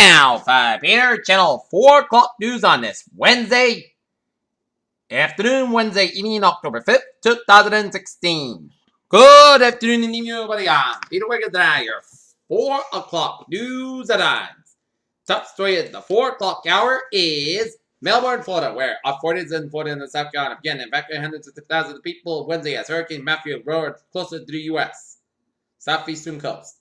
now, 5 Channel 4 o'clock news on this Wednesday afternoon, Wednesday evening, October 5th, 2016. Good afternoon and evening, everybody. I'm Peter Wiggins, and your 4 o'clock news headlines. Top story at the 4 o'clock hour is Melbourne, Florida, where authorities in Florida and the South Carolina began evacuating hundreds of thousands of people Wednesday as Hurricane Matthew roared closer to the U.S. southeastern coast.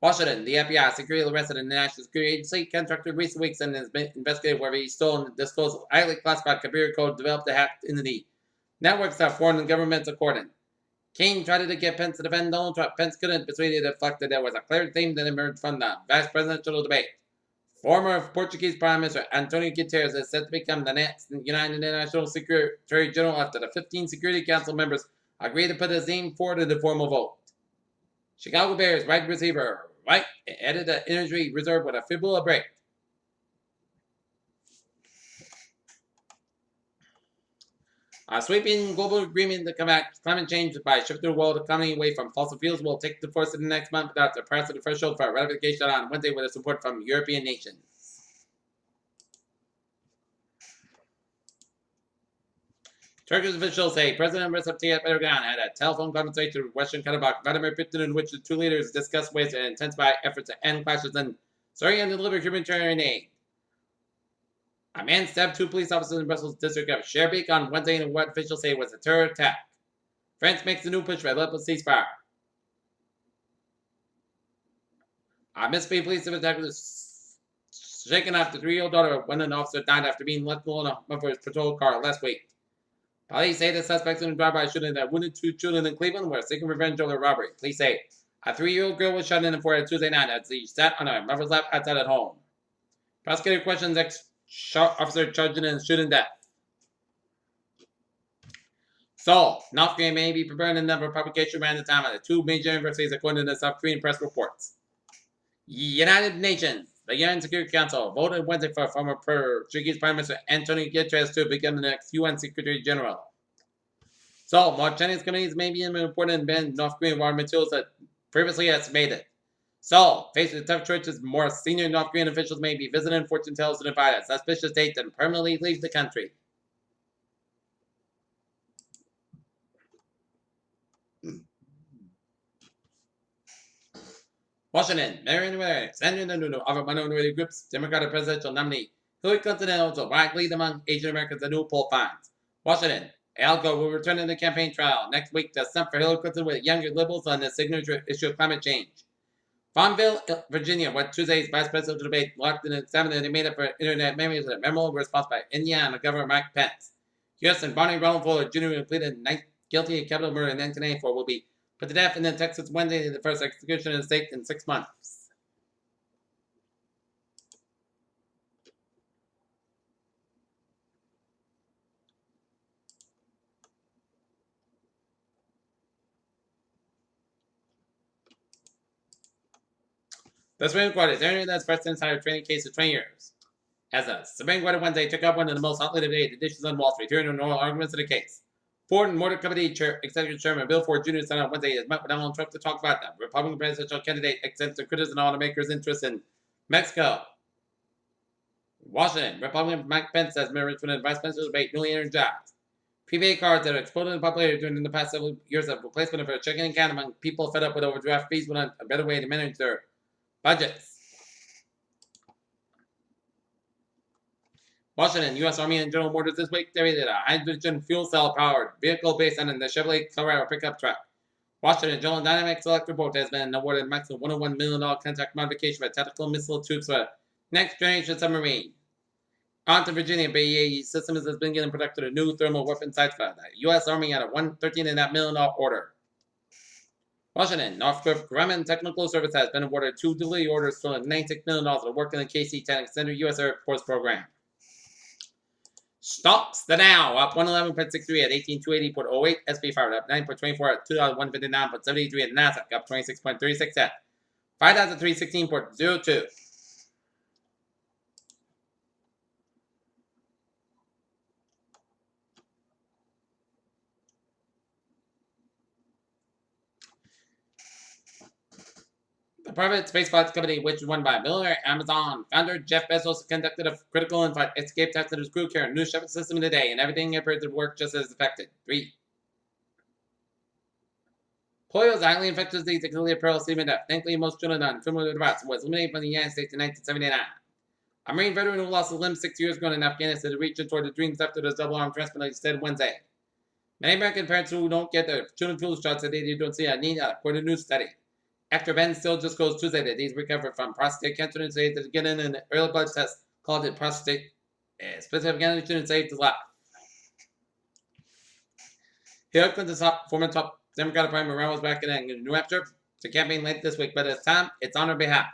Washington, the FBI secretly arrested a national security agency contractor in recent weeks and has been investigated whether he stole and disclosed highly classified computer code developed to hack into the networks that foreign governments according. Kane tried to get Pence to defend Donald Trump. Pence couldn't persuade him that there was a clear theme that emerged from the vice presidential debate. Former Portuguese Prime Minister Antonio Guterres is set to become the next United Nations Secretary General after the 15 Security Council members agreed to put his name forward in the formal vote. Chicago Bears wide receiver White added the injury reserve with a fibula break. A sweeping global agreement to combat climate change by shifting the world economy away from fossil fuels will take the force in the next month without the press of the threshold for ratification on Wednesday with support from European nations. Turkish officials say President Recep Tayyip Erdogan had a telephone conversation with Russian counterpart Vladimir Putin in which the two leaders discussed ways to intensify efforts to end clashes in Syria and deliver humanitarian aid. A man stabbed 2 police officers in Brussels district of Schaerbeek on Wednesday in what officials say was a terror attack. France makes a new push for a Aleppo ceasefire. A Mississippi police detective was shaken off the 3-year-old daughter of when an officer died after being left alone for his patrol car last week. Police say the suspects in the drive-by shooting that wounded 2 children in Cleveland were seeking revenge over the robbery. Police say a 3-year-old girl was shot in the forehead Tuesday night as she sat on her mother's lap outside at home. Prosecutor questions ex-officer charged in shooting death. So, North Korea may be preparing a number of publications around the time at the 2 major universities according to the South Korean press reports. United Nations, the UN Security Council, voted Wednesday for former Portuguese Prime Minister Antonio Guterres to become the next UN Secretary General. So, more Chinese companies may be important in banning North Korean raw materials than previously estimated. So, faced with tough choices, more senior North Korean officials may be visiting fortune tellers to advise a suspicious date and permanently leave the country. Washington, Marion Sanders of minority groups, Democratic presidential nominee Hillary Clinton and also widely lead among Asian Americans the new poll finds. Washington, Al Gore will return to the campaign trail next week to stump for Hillary Clinton with younger liberals on the signature issue of climate change. Farmville, Virginia, where Tuesday's vice presidential debate locked in its 7th and they made up for internet memories with a memorable response by Indiana Governor Mike Pence. U.S. and Barney Ronald Fuller Jr. pleaded guilty of capital murder in 1994 will be put to death in Texas Wednesday, the first execution in the state in 6 months. The Supreme Court is hearing that First Insider trading case of 20 years. As the Supreme Court Wednesday took up one of the most hotly debated editions on Wall Street, hearing the oral arguments of the case. Ford and Motor Company Executive Chairman Bill Ford Jr. said on Wednesday he has met with Donald Trump to talk about the Republican presidential candidate extends to criticism and automakers' interest in Mexico. Washington, Republican Mike Pence says Richmond and Vice Presidential debate newly entered jobs. Prepaid cards that have exploded in popularity during the past several years of replacement of a checking account among people fed up with overdraft fees want a better way to manage their budgets. Washington, U.S. Army and General Motors this week debuted a hydrogen fuel cell powered vehicle based on the Chevrolet Colorado pickup truck. Washington, General Dynamics Electric Boat has been awarded a maximum $101 million contract modification for tactical missile tubes for next generation submarine. On to Virginia, BAE Systems has been getting production of new thermal weapon sights for the U.S. Army at a $13.5 million order. Washington, Northrop Grumman Technical Service has been awarded 2 delivery orders for $96 million to work in the KC-10 Extended U.S. Air Force program. Stocks, the Dow up 111.63 at 18,280.08. SP 5 up 9.24 at 2,159.73 at Nasdaq up 26.36 at 5,316.02. The private spaceflight company, which was run by millionaire Amazon founder Jeff Bezos, conducted a critical in-flight escape test of his crew carrying a new shuttle system in a day, and everything appeared to work just as expected. 3. Polio's highly infectious disease that clearly peril sleeping death. Thankfully, most children on criminal device was eliminated from the United States in 1979. A Marine veteran who lost his limb 6 years ago in Afghanistan to reach toward the dreams after the double-arm transplant said Wednesday. Many American parents who don't get their children's flu shots said they don't see a need according to a new study. Actor Ben Still just goes Tuesday that he's recovered from prostate cancer and said that getting an early blood test called it prostate specific antigen and saved his life. Hillary Clinton's former top Democratic primary was back in New Hampshire to campaign late this week, but at the time, it's on her behalf.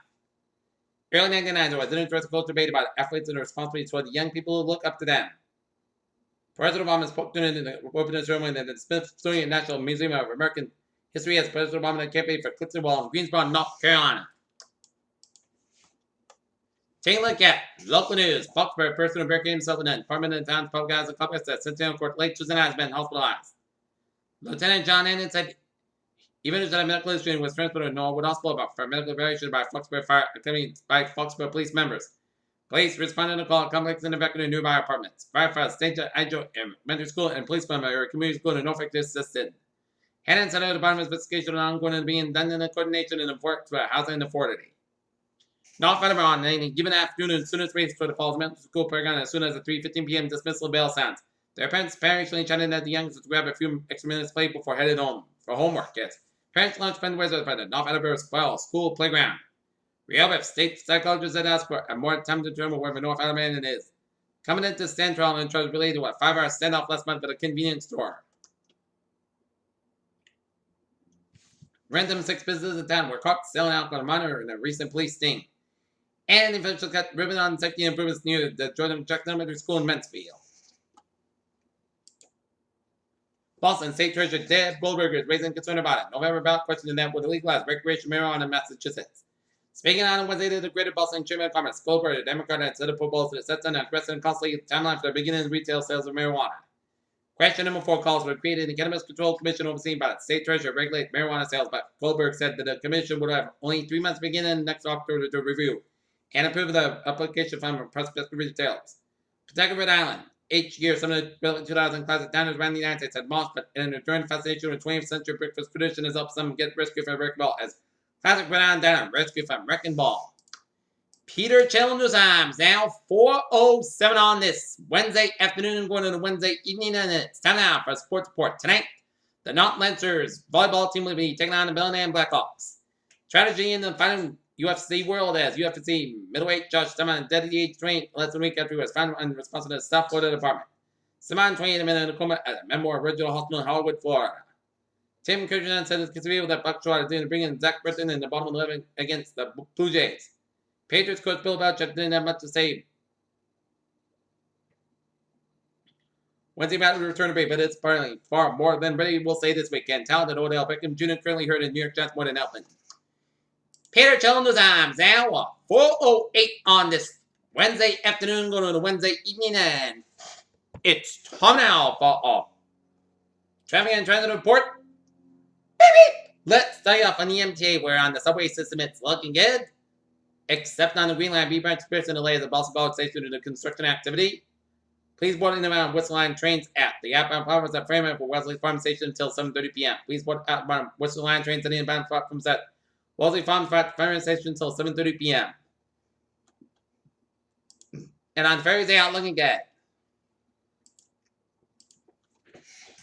Early 1990s, there was an interesting cultural debate about athletes and their responsibilities toward the young people who look up to them. President Obama spoke during the opening ceremony at the Smithsonian National Museum of American History as President Obama campaigned for Clifton Wall in Greensboro, North Carolina. Take a look at local news. Foxborough person who barricaded himself in an apartment in the town's public housing complex at Centennial Court late Tuesday night has been hospitalized. Lieutenant John Annan said even if a medical history was transported to Norwood Hospital for medical evaluation by Foxborough police members. Police responded to a call at complex and evacuated nearby apartments. Firefighters, St. Ijo Elementary School and police from a community school in Norfolk assisted. Hannon said the Department of Investigation on ongoing and being done in a coordination and enforced by housing authority. North Alabama on any given afternoon, as soon as race for the Falls Middle School playground, as soon as the 3:15 p.m. dismissal bell sounds. Their parents apparently chatted at the youngsters to grab a few extra minutes to play before headed home for homework. Yes. Parents lunch spent Wednesday by the North Alabama School playground. Rehoboth state psychologists had asked for a more time to determine where the North Alabama is. Coming into stand trial and charged related to a 5-hour standoff last month at a convenience store. Random 6 businesses in town were caught selling alcohol to minor in a recent police sting. And officials cut ribbon on safety improvements near the Jordan Jackson Elementary School in Mentsfield. Boston State Treasurer Deb Goldberger is raising concern about it. November ballot question that would legalize recreational marijuana in Massachusetts. Speaking on Wednesday to the Greater Boston Chamber of Commerce, Goldberger, a Democrat, had set a proposal that sets an aggressive and costly timeline for the beginning of retail sales of marijuana. Question number 4 calls for creating a Cannabis Control Commission overseen by the State Treasurer to regulate marijuana sales, but Goldberg said that the commission would have only 3 months beginning next October to review and approve the application from prospective retailers. Pawtucket, Rhode Island. Each year, some of the early 2000 classic diners around the United States had lost, but in return, fascination with 20th century breakfast tradition has helped some get rescued from Wrecking Ball as classic Rhode Island diner rescued from Wrecking Ball. Peter Channel News Times now 4:07 on this Wednesday afternoon, going into Wednesday evening, and it's time now for a sports report. Tonight, the North Lancers volleyball team will be taking on the Bellingham Blackhawks. Strategy in the final UFC world as UFC middleweight Josh Simon dedicated trained less than a week after he was found unresponsive to the South Florida Department. Simon 28 minutes in a coma at a Memoir Original Hospital in Hollywood, Florida. Tim Kirchner said it's conceivable that Buckshot is going to bring in Zach Britton in the bottom 11 against the Blue Jays. Patriots coach Bill Belichick didn't have much to say Wednesday night will return to Bay, but it's apparently far more than Brady will say this weekend. Talented Odell Beckham Jr. currently hurt in New York Giants more than Elton. Peter Channel News Times now 4:08 on this Wednesday afternoon, going to the Wednesday evening, and it's time now for a traffic and transit report. Baby! Let's start off on the MTA, where on the subway system it's looking good, except on the Green Line, B Branch Pearson delays at Boston College Station due to construction activity. Please board in and out Whistle Line trains at the outbound platforms at Framingham for Wesley Farm Station until 7:30 p.m. Please board outbound Whistle Line trains at the inbound platforms at Wellesley Farms Farm Station until 7:30 p.m. And on ferries, they are looking good.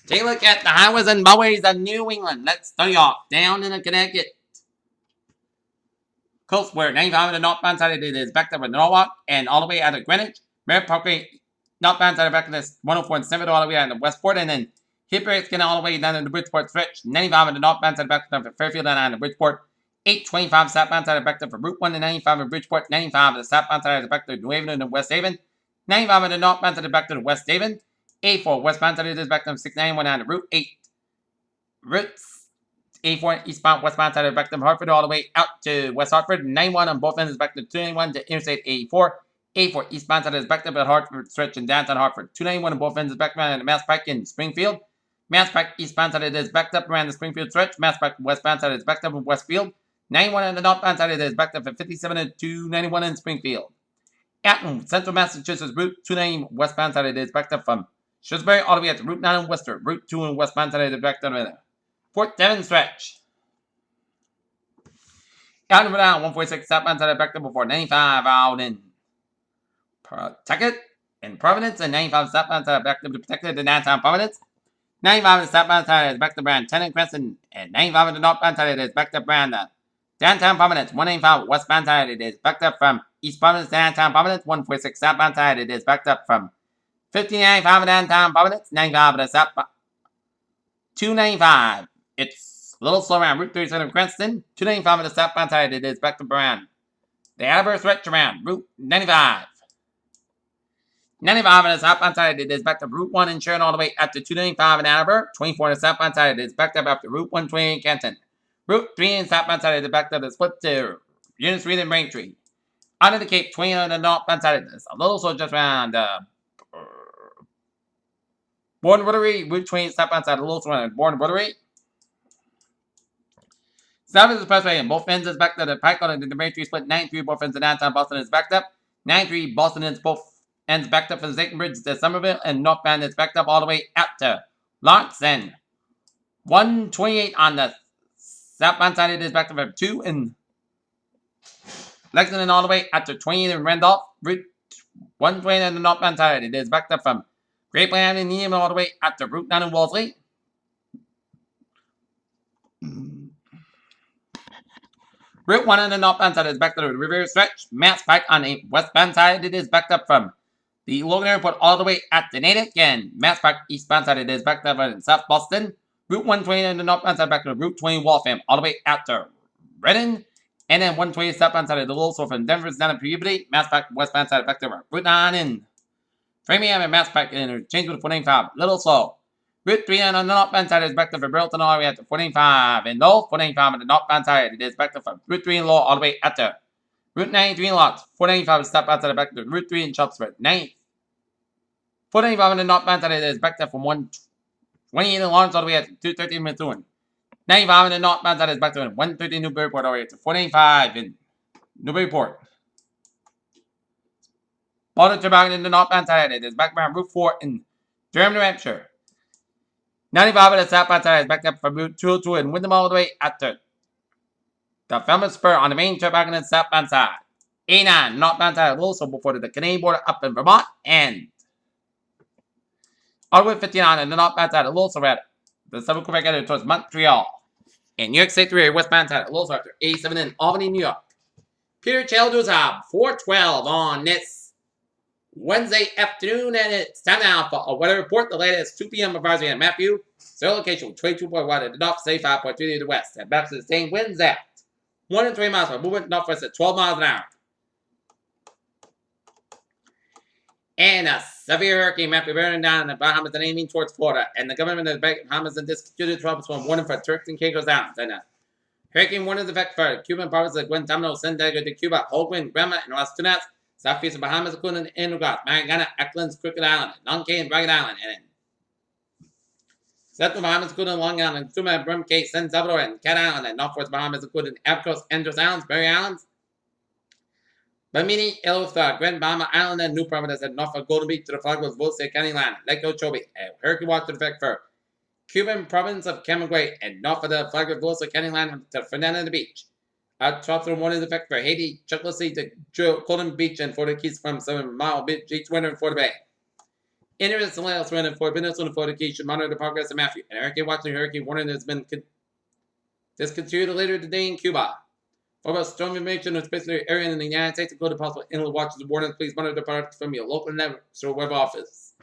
Take a look at the highways and byways of New England. Let's start off down in Connecticut. Coast where 95 on the northbound side it is backed up at Norwalk and all the way out of Greenwich. Merritt Parkway northbound side back to this 104 and 7 all the way out of Westport, and then Hipper getting all the way down to the Bridgeport stretch. 95 on the northbound side back to Fairfield and on the Bridgeport. 825 southbound side back to Route 1 and 95 in Bridgeport. 95 on the southbound side back to New Haven and West Haven. 95 on the northbound side back to West Haven. 84 westbound side is back to 691 on the Route 8. Routes 84 eastbound westbound side back to Hartford all the way out to West Hartford. 91 on both ends is back to 291 to Interstate 84. 84 eastbound side is back to the Hartford stretch in downtown Hartford. 291 on both ends is back around the Mass Pike in Springfield. Mass Pike eastbound side is backed up around the Springfield stretch. Mass Pike westbound side is backed up in Westfield. 91 on the northbound side, it is backed up from 57 and 291 in Springfield. Acton, Central Massachusetts, Route 290 westbound side, it is backed up from Shrewsbury all the way up to Route 9 in Worcester. Route 2 in westbound side, it is backed up in Fort Devon stretch. Out in Rhode Island, 146 southbound side, backed up before 95 out in Pawtucket and Providence, and 95 southbound side, backed up to Protected in downtown Providence. 95 on the southbound side, is backed up around 10 and Crescent, and 95 on the northbound side, it is backed up around downtown Providence. 195 westbound side, it is backed up from East Providence, downtown Providence. 146 southbound side, it is backed up from 1595 downtown Providence. 95 on the southbound. 295, it's a little slow around Route 37 Creston. 295 on the southbound side, it is backed up around the Attleboro stretch around Route 95. 95 on the southbound side, it is backed up Route 1 in Sharon all the way up to 295 in Attleboro. 24 on the southbound side, it is backed up after Route 120 in Canton. Route 3 in southbound side, it is backed up to split to Unit 3 in Braintree. Under the Cape, 20 on the northbound side, it is a little slow just around Bourne Rotary. Route 20 southbound side, a little slow around Bourne Rotary. South is the expressway, and both ends is backed up to Pike on the Braintree split. 93 both ends in downtown Boston is backed up. 93 Boston ends both ends backed up from Satan Bridge to Somerville, and northbound is backed up all the way out to Lawrence. And 128 on the southbound side, it is backed up from 2 in Lexington all the way out to 28 in Randolph. Route 120 on the northbound side, it is backed up from Great Plain and Neiman all the way out to Route 9 in Wolseley. Route 1 on the northbound side is backed up to the River Stretch. Mass Pike on the westbound side, it is backed up from the Logan Airport all the way at the Natick. And Mass Pike eastbound side, it is backed up in South Boston. Route 120 on the northbound side, back to Route 20 Waltham all the way out to Redden. And then 120 southbound side of the Little, so from Denver's down to Peabody. Mass Pike westbound side, back to Route 9 in Framingham, and Mass Pike interchange with 495. Little slow. Route 3 on the northbound side is backed up from Burlington all the way out to 495 in Lowell. 495 on the northbound side, it is backed up from Route 3 in Lowell all the way out to Route 93 in Lots. 495 is southbound side, back to Route 3 in Chelmsford. 495 on the northbound side, it is backed up from 128 in Lawrence all the way out to 213 Methuen. 95 on the northbound side is backed up from 130 Newburyport all the way to 485 in Newburyport. Baltimore Toboggan in the northbound side, it is backed around Route 4 in Durham, New Hampshire. 95 on the southbound side is backed up from Route 202 in Wyndham all the way at the Falmouth Spur on the main toboggan and southbound side. 89 northbound side also before the Canadian border up in Vermont, and all the way 59 on the northbound side of also at the Southern Quebec area towards Montreal. And New York State 3 westbound side also after 87 in Albany, New York. Peter Childers have 412 on this Wednesday afternoon, and it's time now for a weather report. The latest 2 p.m. advisory in Matthew. Zero location 22.1 at the north, 35.3 to the west. And back to the same winds at 1 and 3 miles per movement, northwest at 12 miles an hour. And a severe hurricane Matthew bearing down in the Bahamas and aiming towards Florida. And the government of the Bahamas and discontinued troubles from warning for Turks and Caicos Islands. And hurricane warnings effect for Cuban provinces like Guantanamo, San Diego de Cuba, Holguin, Granma, and Las Tunas. Southeast of Bahamas, Acuña, Inuglas, Marigana, Eklund's, Crooked Island, Nonke, and Ragged Island, and Central Bahamas, Acuña, Long Island, Suma, Brim, Cape, San Salvador, and Cat Island, and Northwest Bahamas, Acuña, Abcos, Andros Islands, Berry Islands, Bimini, Illusta, Grand Bahama Island, and New Providence, and Norfolk, Golden Beach, to the Flagos, Volse, County Land, Lake Okeechobee, and hurricane watch to effect for Cuban province of Camagüey, and north of the Flagos, Volse, County Land, to Fernando the Beach. Tropical warning effect for Haiti, Chocolate Sea to Golden Beach, and Florida Keys from 7 Mile Beach, each winter in Florida Bay. Interest in Wales, wind in Florida, Peninsula, and Florida Keys should monitor the progress of Matthew. And hurricane watch and hurricane warning has been discontinued later today in Cuba. For about storm information in specific area in the United States, including possible inland watches and warnings, please monitor the products from your local National Weather Office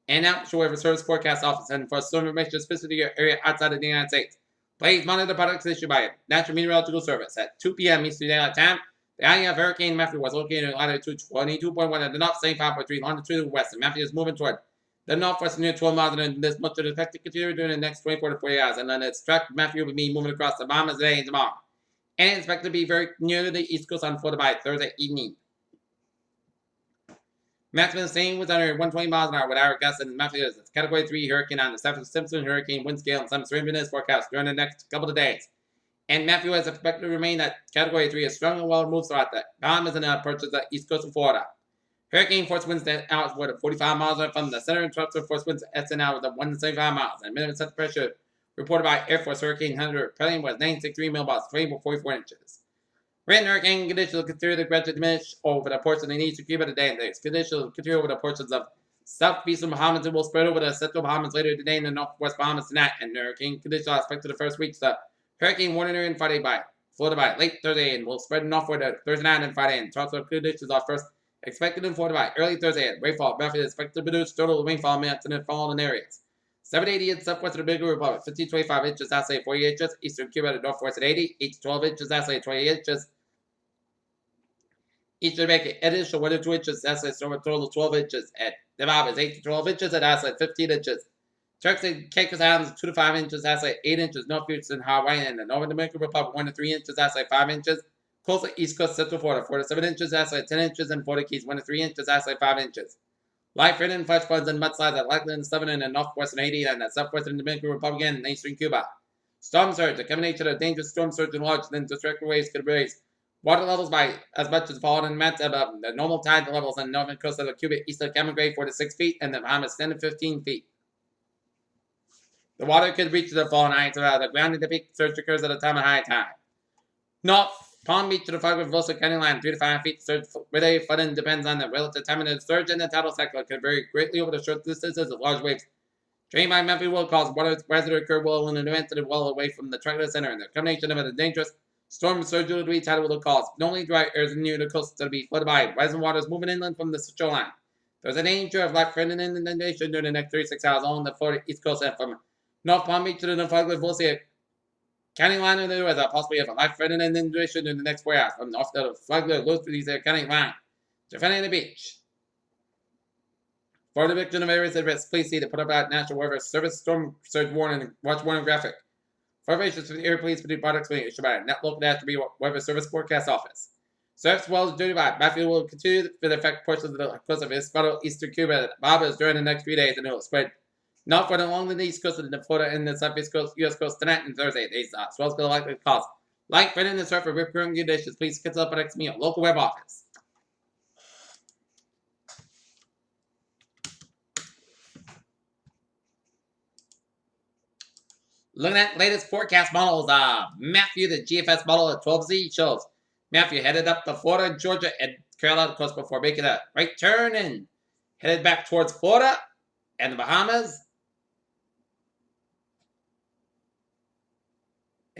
and National Weather Service Forecast Office. And for storm information specific to your area outside of the United States, please monitor the products issued by National Meteorological Service. At 2 p.m. Eastern Daylight Time, the area of Hurricane Matthew was located in latitude 22.1 at the north, 75.3 longitude to the west. And Matthew is moving toward the northwest near 12 miles and this much of the expected to continue during the next 24 to 48 hours. And then its track Matthew will be moving across the Bahamas today and tomorrow. And it's expected to be very near the east coast on Florida by Thursday evening. Matthew is staying with under 120 miles an hour with our gusts, and Matthew is a Category 3 hurricane on the Saffron-Simpson hurricane wind scale and some strangeness forecast during the next couple of days. And Matthew is expected to remain at Category 3 as strong and well moves throughout the Bahamas and approaches the east coast of Florida. Hurricane force winds at hours of 45 miles from the center and tropical force winds at an hour of 175 miles. And minimum set pressure reported by Air Force Hurricane Hunter Pelling was 963 millibars, 44 inches. Rain hurricane conditions will continue to gradually diminish over the portion of the eastern Cuba today and days. Conditions will continue over the portions of southeastern Bahamas and will spread over the central Bahamas later today and the northwest Bahamas tonight. And hurricane conditions are expected the first weeks of hurricane warning area and Friday by Florida by late Thursday and will spread northward Thursday night and Friday. And tropical conditions are first expected in Florida by early Thursday. And rainfall Matthew is expected to produce total rainfall amounts in the following areas: 780 in southwest of the Big Republic, 1525 inches, outside 40 inches, eastern Cuba to northwest at 80, 8 to 12 inches, outside 20 inches, eastern Jamaica, additional 1 to 2 inches, outside total 12 inches, at the Bahamas, 8 to 12 inches, and outside 15 inches. Turks and Caicos Islands, 2 to 5 inches, outside 8 inches, North Houston, Hawaii, and the Northern Dominican Republic, 1 to 3 inches, outside 5 inches. Coastal East Coast, Central Florida, 4 to 7 inches, outside 10 inches, and Florida Keys, 1 to 3 inches, outside 5 inches. Light rain and flash floods and mudslides are likely in the southern and northwestern Haiti and the southwestern Dominican Republic and eastern Cuba. Storm surge, a combination of dangerous storm surge and large and destructive waves could raise water levels by as much as falling in meters above the normal tide levels on the northern coast of the Cuba, east of Camagray, 4 to 6 feet, and the Bahamas 10 to 15 feet. The water could reach the falling heights of the ground, and the peak surge occurs at a time of high tide. North Palm Beach to the Fog River County line, 3 to 5 feet. Surge with flooding depends on the relative time of the surge and the tidal cycle. It can vary greatly over the short distances of large waves. Drained by Memphis will cause water to occur well in advance and well away from the triangular center. And the combination of a dangerous storm surge will be tidal will cause normally dry areas near the coast to be flooded by rising waters moving inland from the shoreline. There's a danger of life-threatening inundation during the next 36 hours along the Florida East Coast and from North Palm Beach to the Fog River County line and there is a possibility of a life-threatening inundation in the next 4 hours from north to the Flagler Lutheran County line. Defending the beach. For the victim of areas at risk, please see the put up at National Weather Service Storm Surge Warning and Watch Warning graphic. For information for the Air Police for the products being issued by Net Local National Weather Service Forecast Office. Service well as duty by Matthew will continue to affect portions of the coast of Hispano Eastern Cuba Bahamas during the next 3 days and it will spread northward along the east coast of the Florida and the southeast coast, U.S. coast tonight and Thursday. These swells will likely cause light rain in the surf for rip current conditions. Please consult with me local web office. Looking at latest forecast models, Matthew, the GFS model of 12Z shows Matthew headed up to Florida, Georgia, and Carolina coast before making a right turn and headed back towards Florida and the Bahamas.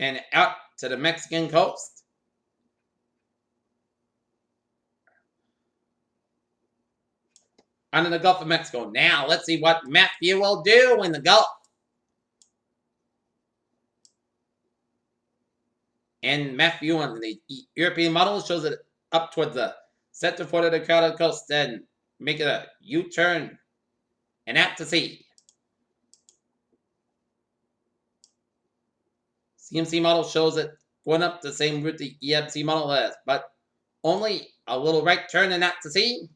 And out to the Mexican coast. Under the Gulf of Mexico. Now, let's see what Matthew will do in the Gulf. And Matthew on the European model shows it up towards the central part of the Carolina coast and make it a U-turn and out to sea. CMC model shows it going up the same route the EMC model has, but only a little right turn and out to sea.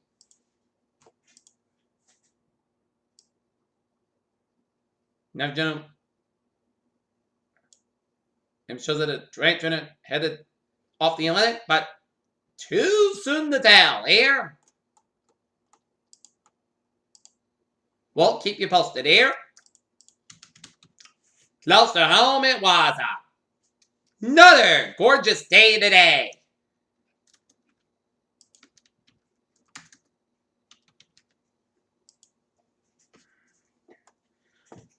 Now, gentlemen, it shows it a right turn headed off the Atlantic, but too soon to tell here. We'll keep you posted here. Close to home it was another gorgeous day today.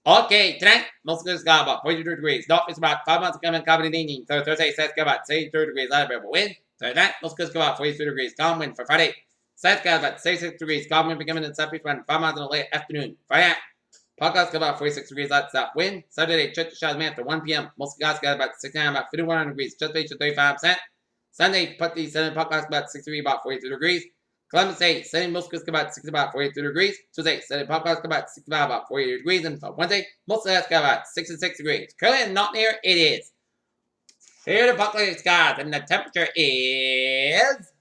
Okay, tonight, most of it's got about 42 degrees. North is about 5 months coming, coming evening. Thursday, Saturday, got about 73 degrees. Light variable wind. Thursday night, most of it's got about 42 degrees. Calm wind for Friday. Saturday, got about 66 degrees. Calm wind becoming in southeast wind 5 miles in the late afternoon. Friday night, podcast got about 46 degrees light south wind. Saturday, church showers man after 1 p.m. Most guys got about 69, about 51 degrees. Just base to 35%. Sunday, put the Sunday podcast about 63, about 43 degrees. Columbus Day, Sunday, most guys got about 60, about 43 degrees. Tuesday, Sunday, podcast got about 65, about 48 degrees. And for Wednesday, most of us got about 66 degrees. Currently, not near, it is. Here to Buckley skies, and the temperature is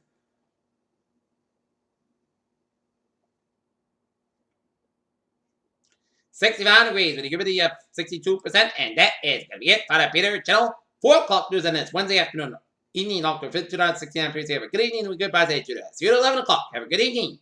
65 degrees with a humidity of 62%, and that is going to be it for the Peter Channel 4 o'clock news on this Wednesday afternoon, evening, October 5th, 2016. Please have a good evening and goodbye, say to us. See you at 11 o'clock. Have a good evening.